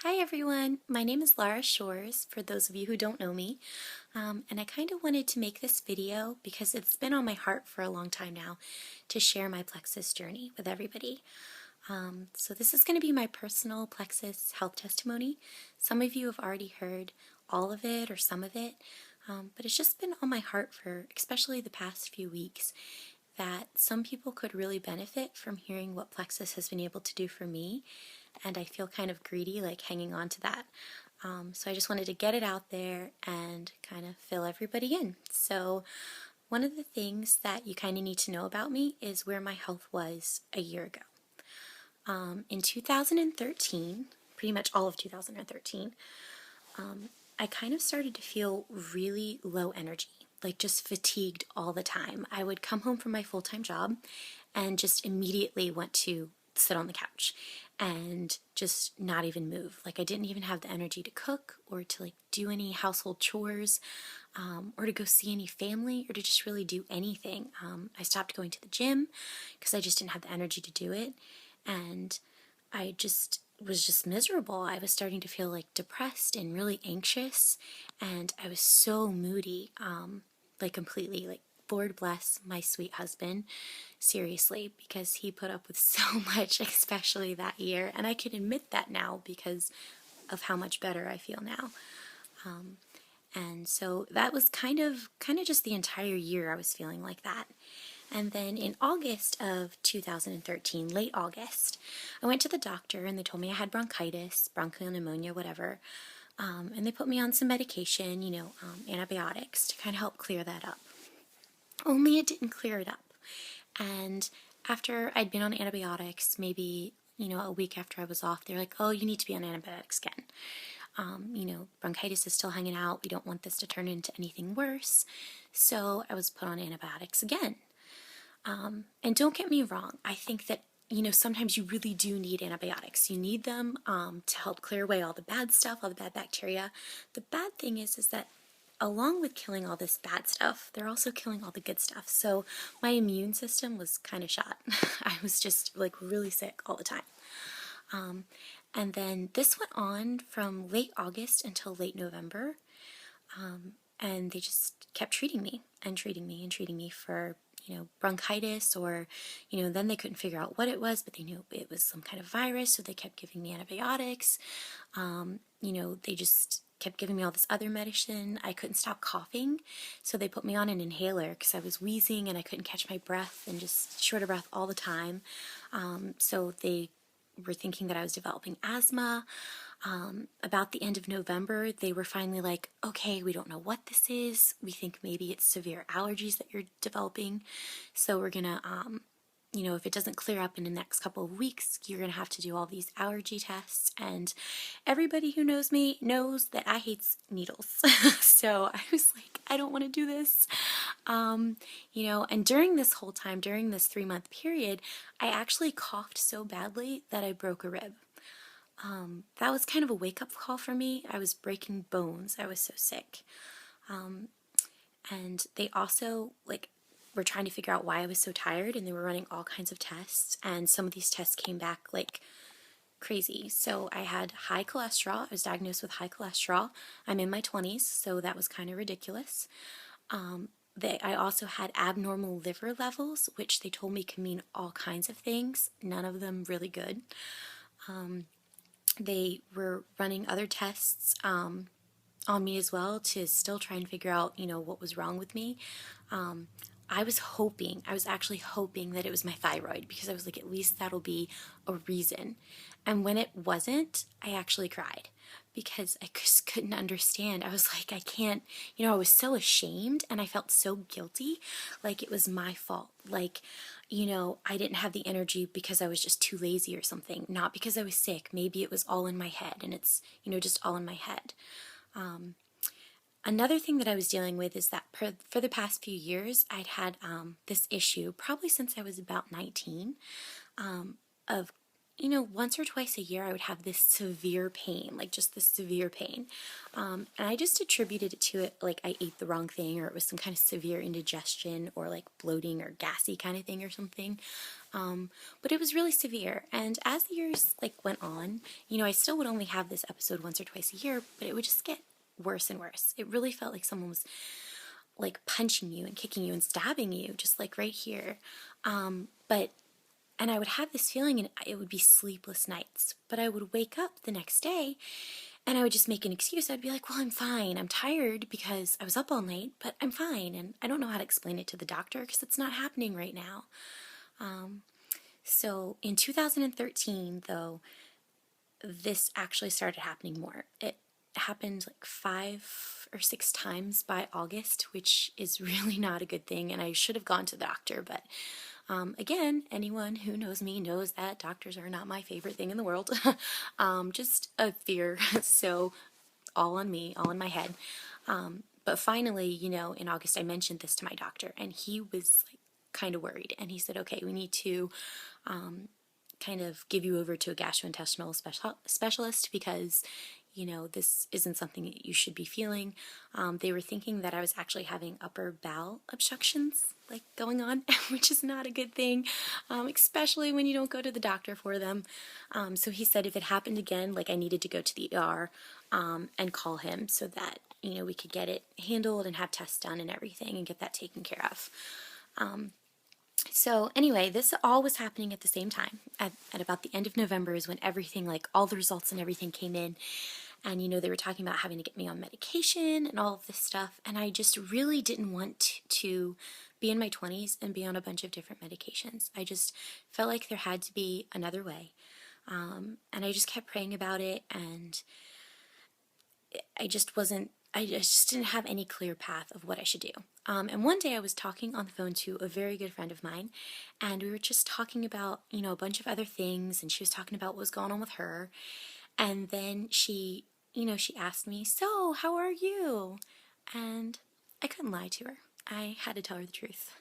Hi everyone, my name is Laura Shores, for those of you who don't know me, and I kind of wanted to make this video because it's been on my heart for a long time now to share my Plexus journey with everybody. So this is going to be my personal Plexus health testimony. Some of you have already heard all of it or some of it, but it's just been on my heart for especially the past few weeks that some people could really benefit from hearing what Plexus has been able to do for me, and I feel kind of greedy, like hanging on to that. So I just wanted to get it out there and kind of fill everybody in. So one of the things that you kind of need to know about me is where my health was a year ago. In 2013, pretty much all of 2013, I kind of started to feel really low energy, like just fatigued all the time. I would come home from my full-time job and just immediately want to sit on the couch and just not even move. Like I didn't even have the energy to cook or to like do any household chores, or to go see any family or to just really do anything. I stopped going to the gym because I just didn't have the energy to do it, and I just was just miserable. I was starting to feel like depressed and really anxious, and I was so moody, like completely, like Lord bless my sweet husband, seriously, because he put up with so much, especially that year, and I can admit that now because of how much better I feel now. And so that was kind of just the entire year I was feeling like that. And then in August of 2013, late August, I went to the doctor and they told me I had bronchitis, bronchial pneumonia, whatever. And they put me on some medication, antibiotics to kind of help clear that up. Only it didn't clear it up. And after I'd been on antibiotics, maybe, a week after I was off, they're like, oh, you need to be on antibiotics again. Bronchitis is still hanging out. We don't want this to turn into anything worse. So I was put on antibiotics again. And don't get me wrong, I think that, sometimes you really do need antibiotics. You need them to help clear away all the bad stuff, all the bad bacteria. The bad thing is that along with killing all this bad stuff, they're also killing all the good stuff. So my immune system was kind of shot. I was just like really sick all the time. And then this went on from late August until late November. And they just kept treating me and treating me and treating me for, bronchitis, or, then they couldn't figure out what it was, but they knew it was some kind of virus, so they kept giving me antibiotics. They just kept giving me all this other medicine. I couldn't stop coughing, so they put me on an inhaler because I was wheezing and I couldn't catch my breath and just short of breath all the time. So they were thinking that I was developing asthma. About the end of November, they were finally like, okay, we don't know what this is. We think maybe it's severe allergies that you're developing. So we're gonna, if it doesn't clear up in the next couple of weeks, you're gonna have to do all these allergy tests. And everybody who knows me knows that I hate needles. So I was like, I don't want to do this. And during this whole time, during this 3-month period, I actually coughed so badly that I broke a rib. That was kind of a wake-up call for me. I was breaking bones. I was so sick. And they also, were trying to figure out why I was so tired, and they were running all kinds of tests, and some of these tests came back, crazy. So I had high cholesterol. I was diagnosed with high cholesterol. I'm in my 20s, so that was kind of ridiculous. I also had abnormal liver levels, which they told me can mean all kinds of things, none of them really good. They were running other tests on me as well to still try and figure out, what was wrong with me. I was actually hoping that it was my thyroid, because I was like, at least that'll be a reason. And when it wasn't, I actually cried because I just couldn't understand. I was like, I can't, I was so ashamed and I felt so guilty, like it was my fault. Like, I didn't have the energy because I was just too lazy or something, not because I was sick. Maybe it was all in my head, and it's, just all in my head. Another thing that I was dealing with is that for the past few years, I'd had this issue, probably since I was about 19, of, once or twice a year I would have this severe pain, like just this severe pain. And I just attributed it to it, like I ate the wrong thing, or it was some kind of severe indigestion, or like bloating or gassy kind of thing or something. But it was really severe. And as the years like went on, I still would only have this episode once or twice a year, but it would just get worse and worse. It really felt like someone was like punching you and kicking you and stabbing you, just like right here. But and I would have this feeling, and it would be sleepless nights. But I would wake up the next day and I would just make an excuse. I'd be like, well, I'm fine. I'm tired because I was up all night, but I'm fine. And I don't know how to explain it to the doctor because it's not happening right now. So in 2013, though, this actually started happening more. It happened like 5 or 6 times by August, which is really not a good thing. And I should have gone to the doctor, but again, anyone who knows me knows that doctors are not my favorite thing in the world. Just a fear. So all on me, all in my head. But finally, in August, I mentioned this to my doctor, and he was like kind of worried. And he said, okay, we need to kind of give you over to a gastrointestinal specialist because this isn't something that you should be feeling. They were thinking that I was actually having upper bowel obstructions like going on, which is not a good thing, especially when you don't go to the doctor for them. So he said if it happened again, like I needed to go to the ER and call him so that, we could get it handled and have tests done and everything and get that taken care of. So anyway, this all was happening at the same time. At about the end of November is when everything, like all the results and everything came in. And, they were talking about having to get me on medication and all of this stuff. And I just really didn't want to be in my 20s and be on a bunch of different medications. I just felt like there had to be another way. And I just kept praying about it. And I just didn't have any clear path of what I should do. And one day I was talking on the phone to a very good friend of mine, and we were just talking about, a bunch of other things, and she was talking about what was going on with her. And then she asked me, so how are you? And I couldn't lie to her. I had to tell her the truth.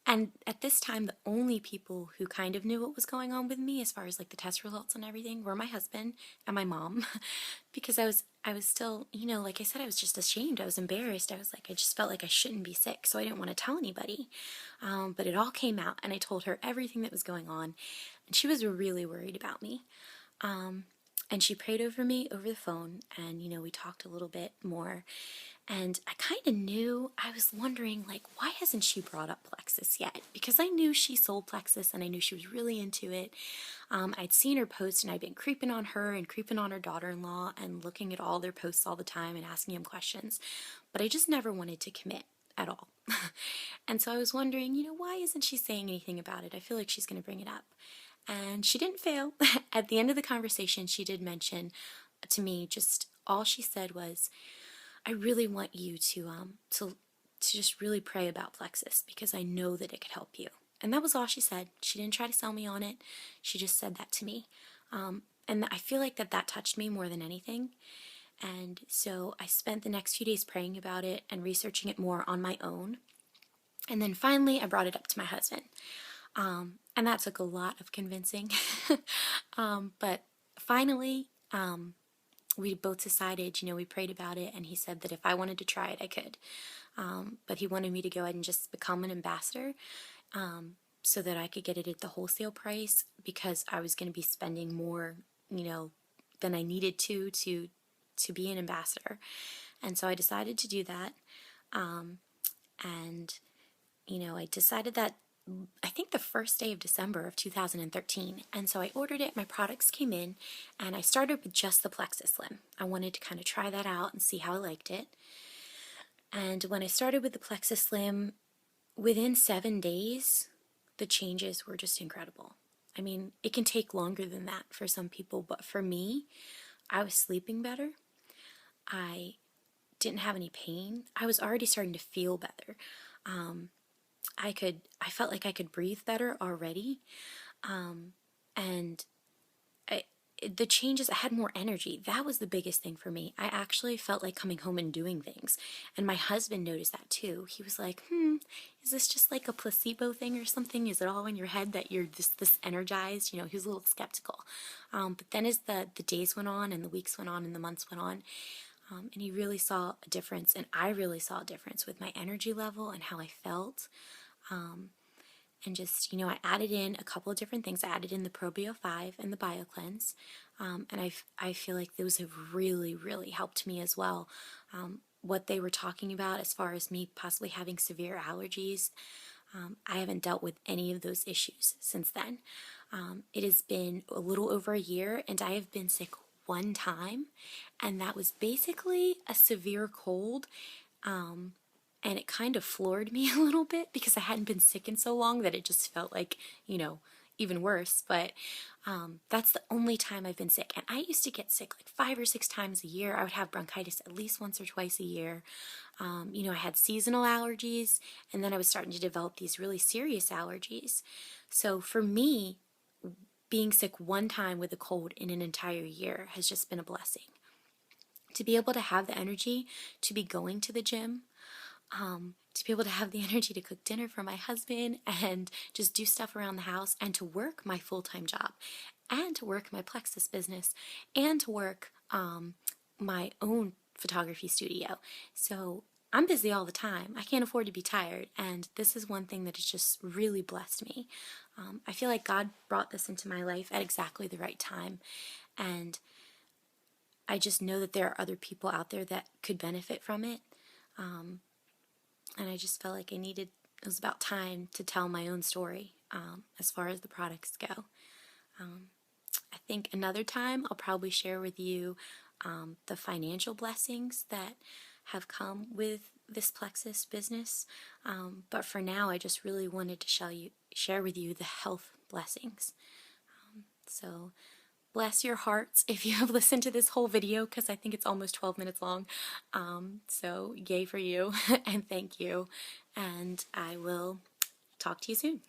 And at this time, the only people who kind of knew what was going on with me as far as like the test results and everything were my husband and my mom, because I was still, like I said, I was just ashamed. I was embarrassed. I was like, I just felt like I shouldn't be sick, so I didn't want to tell anybody. But it all came out, and I told her everything that was going on, and she was really worried about me. And she prayed over me over the phone, and, we talked a little bit more. And I kind of knew, I was wondering, like, why hasn't she brought up Plexus yet? Because I knew she sold Plexus, and I knew she was really into it. I'd seen her post, and I'd been creeping on her and creeping on her daughter-in-law and looking at all their posts all the time and asking them questions. But I just never wanted to commit at all. And so I was wondering, why isn't she saying anything about it? I feel like she's going to bring it up. And she didn't fail. At the end of the conversation, she did mention to me, just all she said was, I really want you to just really pray about Plexus because I know that it could help you. And that was all she said. She didn't try to sell me on it. She just said that to me. And I feel like that touched me more than anything. And so I spent the next few days praying about it and researching it more on my own. And then finally, I brought it up to my husband. And that took a lot of convincing. But finally, we both decided, we prayed about it, and he said that if I wanted to try it, I could. But he wanted me to go ahead and just become an ambassador so that I could get it at the wholesale price because I was going to be spending more, than I needed to be an ambassador. And so I decided to do that. And, I decided that I think the first day of December of 2013. And so I ordered it, my products came in, and I started with just the Plexus Slim. I wanted to kind of try that out and see how I liked it. And when I started with the Plexus Slim, within 7 days, the changes were just incredible. I mean, it can take longer than that for some people, but for me, I was sleeping better. I didn't have any pain. I was already starting to feel better. I felt like I could breathe better already. And the changes, I had more energy. That was the biggest thing for me. I actually felt like coming home and doing things. And my husband noticed that too. He was like, is this just like a placebo thing or something? Is it all in your head that you're this energized? He was a little skeptical. But then as the days went on and the weeks went on and the months went on, and he really saw a difference, and I really saw a difference with my energy level and how I felt. and just, I added in a couple of different things. I added in the Probio 5 and the Bio Cleanse, and I feel like those have really, really helped me as well. What they were talking about as far as me possibly having severe allergies, I haven't dealt with any of those issues since then. It has been a little over a year, and I have been sick one time, and that was basically a severe cold. And it kind of floored me a little bit because I hadn't been sick in so long that it just felt like, even worse. But that's the only time I've been sick. And I used to get sick like 5 or 6 times a year. I would have bronchitis at least once or twice a year. I had seasonal allergies, and then I was starting to develop these really serious allergies. So for me, being sick one time with a cold in an entire year has just been a blessing. To be able to have the energy to be going to the gym, to be able to have the energy to cook dinner for my husband and just do stuff around the house, and to work my full-time job, and to work my Plexus business, and to work my own photography studio. So I'm busy all the time. I can't afford to be tired, and this is one thing that has just really blessed me. I feel like God brought this into my life at exactly the right time, and I just know that there are other people out there that could benefit from it. And I just felt like it was about time to tell my own story as far as the products go. I think another time I'll probably share with you the financial blessings that have come with this Plexus business. But for now, I just really wanted to share with you the health blessings. So bless your hearts if you have listened to this whole video, because I think it's almost 12 minutes long. So yay for you, and thank you. And I will talk to you soon.